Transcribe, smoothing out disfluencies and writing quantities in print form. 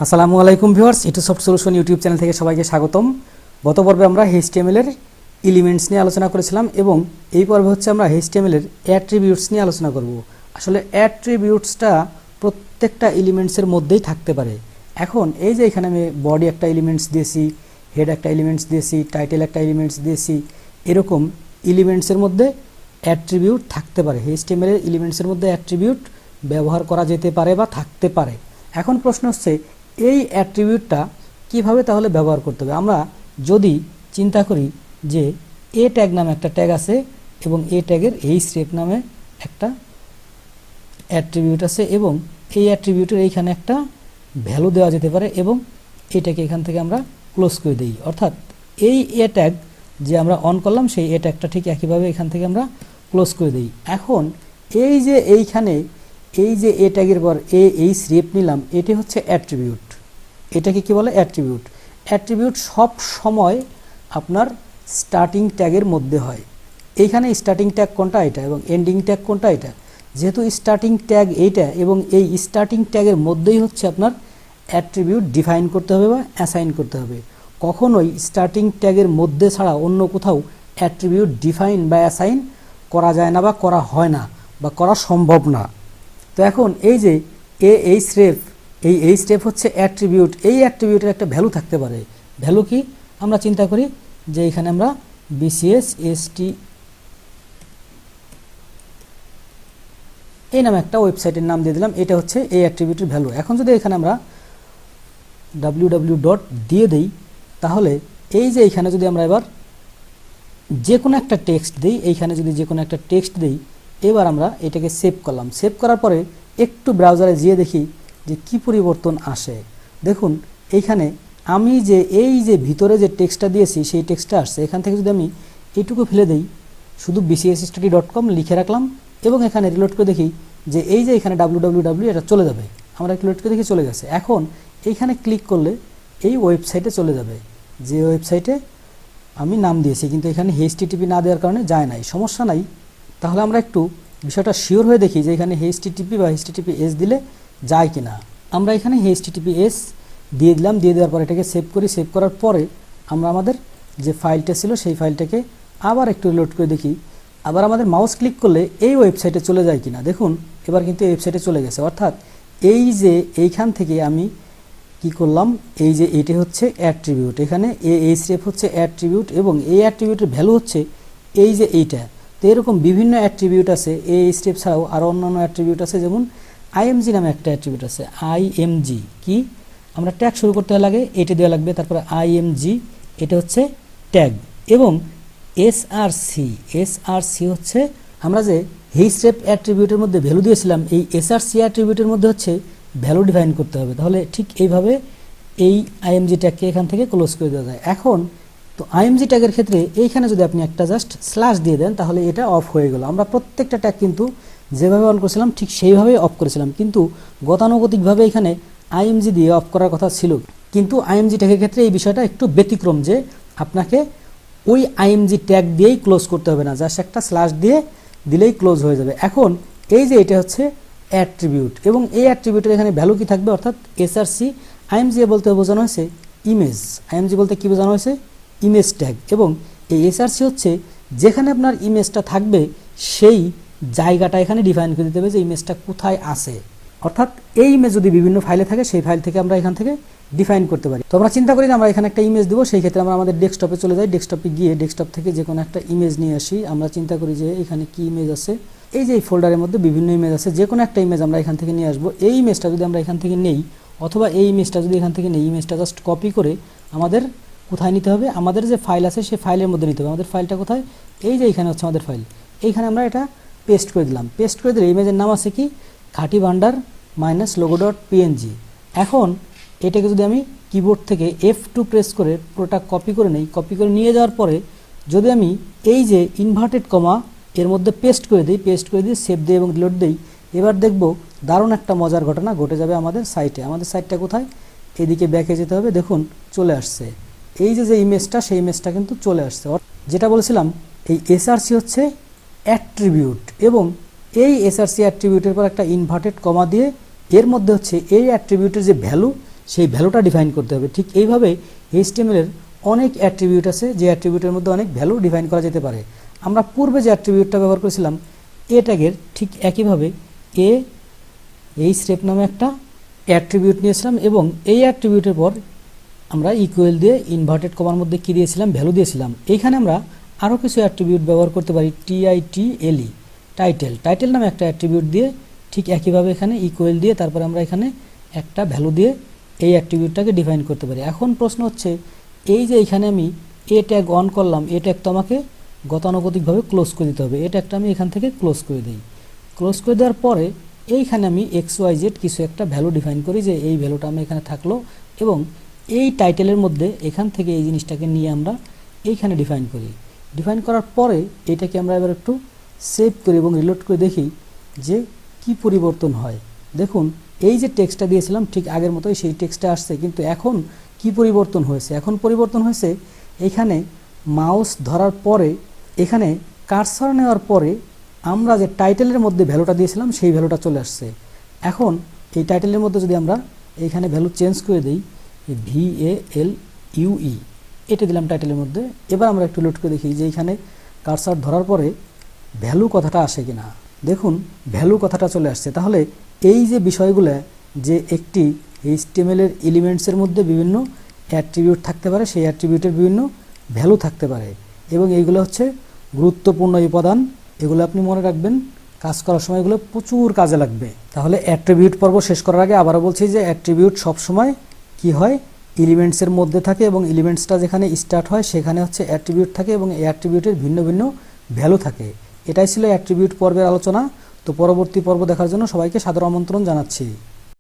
আসসালামু আলাইকুম viewers, E2Soft Solution YouTube channel থেকে সবাইকে স্বাগতম। গত পর্বে আমরা HTML এর এলিমেন্টস নিয়ে আলোচনা করেছিলাম এবং এই পর্বে হচ্ছে আমরা HTML এর অ্যাট্রিবিউটস নিয়ে আলোচনা করব। আসলে অ্যাট্রিবিউটসটা প্রত্যেকটা এলিমেন্টসের মধ্যেই থাকতে পারে। এখন এই যে এখানে আমি বডি একটা এলিমেন্টস দিয়েছি, হেড একটা এলিমেন্টস দিয়েছি, টাইটেল একটা এলিমেন্টস দিয়েছি, এরকম এলিমেন্টসের মধ্যে অ্যাট্রিবিউট থাকতে পারে। HTML এর এলিমেন্টসের মধ্যে অ্যাট্রিবিউট ব্যবহার করা যেতে পারে বা থাকতে পারে। এখন প্রশ্ন হচ্ছে এই অ্যাট্রিবিউটটা কিভাবে তাহলে ব্যবহার করতে হবে। আমরা যদি চিন্তা করি যে এ ট্যাগ নামে একটা ট্যাগ আছে এবং এ ট্যাগের href নামে একটা অ্যাট্রিবিউট আছে এবং এই অ্যাট্রিবিউটের এইখানে একটা ভ্যালু দেওয়া যেতে পারে এবং এটাকে এখান থেকে আমরা ক্লোজ করে দিই। অর্থাৎ এই এ ট্যাগ যে আমরা অন করলাম সেই এ ট্যাগটা ঠিক একইভাবে এখান থেকে আমরা ক্লোজ করে দিই। এখন এই যে এইখানে এই যে এ ট্যাগের পর href নিলাম, এটি হচ্ছে অ্যাট্রিবিউট। এটাকে কি বলে? অ্যাট্রিবিউট। অ্যাট্রিবিউট সব সময় আপনার স্টার্টিং ট্যাগের মধ্যে হয়। এইখানে স্টার্টিং ট্যাগ কোনটা? এটা। এবং এন্ডিং ট্যাগ কোনটা? এটা। যেহেতু স্টার্টিং ট্যাগ এইটা এবং এই স্টার্টিং ট্যাগের মধ্যেই হচ্ছে আপনার অ্যাট্রিবিউট ডিফাইন করতে হবে বা অ্যাসাইন করতে হবে। কখনোই স্টার্টিং ট্যাগের মধ্যে ছাড়া অন্য কোথাও অ্যাট্রিবিউট ডিফাইন বা অ্যাসাইন করা যায় না বা করা হয় না বা করা সম্ভব না। তো এখন এই যে href, এই href হচ্ছে অ্যাট্রিবিউট। এই অ্যাট্রিবিউটের একটা ভ্যালু থাকতে পারে। ভ্যালু কি? আমরা চিন্তা করি যে এখানে আমরা bcsst এই নামে একটা ওয়েবসাইটের নাম দিয়ে দিলাম, এটা হচ্ছে এই অ্যাট্রিবিউটের ভ্যালু। এখন যদি এখানে আমরা www দিয়ে দেই, তাহলে এই যে এইখানে যদি আমরা এবার যে কোনো একটা টেক্সট দিই, এইখানে যদি যে কোনো একটা টেক্সট দিই, এবার আমরা এটাকে সেভ করলাম। সেভ করার পরে একটু ব্রাউজারে গিয়ে দেখি যে কি পরিবর্তন আসে। দেখুন এইখানে আমি যে এই যে ভিতরে যে টেক্সটটা দিয়েছি সেই টেক্সটটা আসছে। এখান থেকে যদি আমি এইটুকু ফেলে দেই, শুধু bcsstudy.com লিখে রাখলাম এবং এখানে রিলোড করে দেখি যে এই যে এখানে www এটা চলে যাবে। আমরা রিলোড করে দেখি চলে গেছে। এখন এইখানে ক্লিক করলে এই ওয়েবসাইটে চলে যাবে, যে ওয়েবসাইটে আমি নাম দিয়েছি, কিন্তু এখানে http না দেওয়ার কারণে যায় নাই। সমস্যা নাই। তাহলে আমরা একটু বিষয়টা শিওর হয়ে দেখি যে এখানে http বা https দিলে যায় কিনা। আমরা এখানে https দিয়ে দিলাম। দিয়ে দেওয়ার পর এটাকে সেভ করি। সেভ করার পরে আমরা আমাদের যে ফাইলটা ছিল সেই ফাইলটাকে আবার একটু রিলোড করে দেখি। আবার আমাদের মাউস ক্লিক করলে এই ওয়েবসাইটে চলে যায় কিনা। দেখুন এবার কিন্তু এই ওয়েবসাইটে চলে গেছে। অর্থাৎ এই যে এইখান থেকে আমি কি করলাম, এই যে এটি হচ্ছে অ্যাট্রিবিউট, এখানে href হচ্ছে অ্যাট্রিবিউট এবং এই অ্যাট্রিবিউটের ভ্যালু হচ্ছে এই যে এইটা। তো এরকম বিভিন্ন অ্যাট্রিবিউট আছে। এই href ছাড়াও আরও অন্যান্য অ্যাট্রিবিউট আছে, যেমন img নামে একটা অ্যাট্রিবিউট আছে। img কি? আমরা ট্যাগ শুরু করতে লাগে, এটা দেওয়া লাগবে, তারপরে img এটা হচ্ছে ট্যাগ। এবং src হচ্ছে আমরা যে href অ্যাট্রিবিউটের মধ্যে ভ্যালু দিয়েছিলাম, এই src অ্যাট্রিবিউটের মধ্যে হচ্ছে ভ্যালু ডিফাইন করতে হবে। তাহলে ঠিক এইভাবে এই img ট্যাগকে এখান থেকে ক্লোজ করে দেওয়া যায়। এখন তো img ট্যাগের ক্ষেত্রে এইখানে যদি আপনি একটা জাস্ট স্ল্যাশ দিয়ে দেন, তাহলে এটা অফ হয়ে গেল। আমরা প্রত্যেকটা ট্যাগ কিন্তু যেভাবে অন করেছিলাম ঠিক সেইভাবেই অফ করেছিলাম, কিন্তু গতানুগতিকভাবে এখানে img দিয়ে অফ করার কথা ছিল। কিন্তু img ট্যাগের ক্ষেত্রে এই বিষয়টা একটু ব্যতিক্রম, যে আপনাকে ওই img ট্যাগ দিয়েই ক্লোজ করতে হবে না, জাস্ট একটা স্ল্যাশ দিয়ে দিলেই ক্লোজ হয়ে যাবে। এখন এই যে এটা হচ্ছে অ্যাট্রিবিউট এবং এই অ্যাট্রিবিউটের এখানে ভ্যালু কি থাকবে? অর্থাৎ src img বলতে বোঝানো হয়েছে ইমেজ। img বলতে কি বোঝানো হয়েছে? Image tag. এবং এই src হচ্ছে যেখানে আপনার ইমেজটা থাকবে সেই জায়গাটা এখানে ডিফাইন করে দিতে হবে যে ইমেজটা কোথায় আছে। অর্থাৎ এই ইমেজ যদি বিভিন্ন ফাইলে থাকে, সেই ফাইল থেকে আমরা এখান থেকে ডিফাইন করতে পারি। তো আমরা চিন্তা করি যে আমরা এখানে একটা ইমেজ দেবো, সেই ক্ষেত্রে আমরা আমাদের ডেস্কটপে চলে যাই। ডেস্কটপে গিয়ে ডেস্কটপ থেকে যে কোনো একটা ইমেজ নিয়ে আসি। আমরা চিন্তা করি যে এখানে কি ইমেজ আছে, এই যে এই ফোল্ডারের মধ্যে বিভিন্ন ইমেজ আছে, যে কোনো একটা ইমেজ আমরা এখান থেকে নিয়ে আসবো। এই ইমেজটা যদি আমরা এখান থেকে নেই, অথবা এই ইমেজটা যদি এখান থেকে নেই, ইমেজটা জাস্ট কপি করে আমাদের কোথায় নিতে হবে? আমাদের যে ফাইল আছে সেই ফাইলের মধ্যে নিতে হবে। আমাদের ফাইলটা কোথায়? এই যে এইখানে হচ্ছে আমাদের ফাইল। এইখানে আমরা এটা পেস্ট করে দিলাম। পেস্ট করে দিলে ইমেজের নাম আছে কি? খাটি ভান্ডার -logo.png। এখন এটাকে যদি আমি কিবোর্ড থেকে F2 প্রেস করে পুরোটা কপি করে নেই, কপি করে নিয়ে যাওয়ার পরে যদি আমি এই যে ইনভার্টেড কমা এর মধ্যে পেস্ট করে দিই, পেস্ট করে দিয়ে সেভ দিই এবং রিলোড দিই, এবার দেখব দারুণ একটা মজার ঘটনা ঘটে যাবে আমাদের সাইটে। আমাদের সাইটটা কোথায়? এদিকে ব্যাকে যেতে হবে। দেখুন চলে আসছে। এই যে ইমেজটা, সেই ইমেজটা কিন্তু চলে আসছে। যেটা বলেছিলাম, এই src হচ্ছে অ্যাট্রিবিউট এবং এই src অ্যাট্রিবিউটের পর একটা ইনভার্টেড কমা দিয়ে এর মধ্যে হচ্ছে এই অ্যাট্রিবিউটের যে ভ্যালু সেই ভ্যালুটা ডিফাইন করতে হবে। ঠিক এইভাবে HTML এর অনেক অ্যাট্রিবিউট আছে যে অ্যাট্রিবিউটের মধ্যে অনেক ভ্যালু ডিফাইন করা যেতে পারে। আমরা পূর্বে যে অ্যাট্রিবিউটটা ব্যবহার করেছিলাম এ ট্যাগের, ঠিক একইভাবে href নামে একটা অ্যাট্রিবিউট নিয়েছিলাম এবং এই অ্যাট্রিবিউটের পর আমরা ইকুয়াল দিয়ে ইনভার্টেড কমার মধ্যে কী দিয়েছিলাম, ভ্যালু দিয়েছিলাম। এইখানে আমরা আরও কিছু অ্যাট্রিবিউট ব্যবহার করতে পারি, title, টাইটেল নামে একটা অ্যাট্রিবিউট দিয়ে ঠিক একইভাবে এখানে ইকুয়াল দিয়ে তারপরে আমরা এখানে একটা ভ্যালু দিয়ে এই অ্যাট্রিবিউটটাকে ডিফাইন করতে পারি। এখন প্রশ্ন হচ্ছে এই যে এখানে আমি এ ট্যাগ অন করলাম, এ ট্যাগ তো আমাকে গতানুগতিকভাবে ক্লোজ করে দিতে হবে। এ ট্যাগটা আমি এখান থেকে ক্লোজ করে দিই। ক্লোজ করে দেওয়ার পরে এইখানে আমি XYZ কিছু একটা ভ্যালু ডিফাইন করি যে এই ভ্যালুটা আমি এখানে থাকলো এবং এই টাইটেলের মধ্যে এখান থেকে এই জিনিসটাকে নিয়ে আমরা এইখানে ডিফাইন করি। ডিফাইন করার পরে এটাকে আমরা এবার একটু সেভ করি এবং রিলোড করে দেখি যে কি পরিবর্তন হয়। দেখুন এই যে টেক্সটটা দিয়েছিলাম ঠিক আগের মতোই সেই টেক্সটটা আসছে, কিন্তু এখন কি পরিবর্তন হয়েছে? এখন পরিবর্তন হয়েছে এখানে মাউস ধরার পরে এখানে কার্সর নেওয়ার পরে আমরা যে টাইটেলের মধ্যে ভ্যালুটা দিয়েছিলাম সেই ভ্যালুটা চলে আসছে। এখন এই টাইটেলের মধ্যে যদি আমরা এইখানে ভ্যালু চেঞ্জ করে দিই, VALUE এটা দিলাম টাইটেলের মধ্যে। এবার আমরা একটু লোড করে দেখি যে এইখানে কার্সর ধরার পরে ভ্যালু কথাটা আসে কিনা। দেখুন ভ্যালু কথাটা চলে আসছে। তাহলে এই যে বিষয়গুলো, যে একটি HTML এর এলিমেন্টসের মধ্যে বিভিন্ন অ্যাট্রিবিউট থাকতে পারে, সেই অ্যাট্রিবিউটের বিভিন্ন ভ্যালু থাকতে পারে এবং এইগুলো হচ্ছে গুরুত্বপূর্ণ উপাদান। এগুলো আপনি মনে রাখবেন, কাজ করার সময় এগুলো প্রচুর কাজে লাগবে। তাহলে অ্যাট্রিবিউট পর্ব শেষ করার আগে আবারও বলছি যে অ্যাট্রিবিউট সবসময় কি হয়, এলিমেন্টসের মধ্যে থাকে এবং এলিমেন্টসটা যেখানে স্টার্ট হয় সেখানে হচ্ছে অ্যাট্রিবিউট থাকে এবং এই অ্যাট্রিবিউটের ভিন্ন ভিন্ন ভ্যালু থাকে। এটাই ছিল অ্যাট্রিবিউট পর্বের আলোচনা। তো পরবর্তী পর্ব দেখার জন্য সবাইকে সাদর আমন্ত্রণ জানাচ্ছি।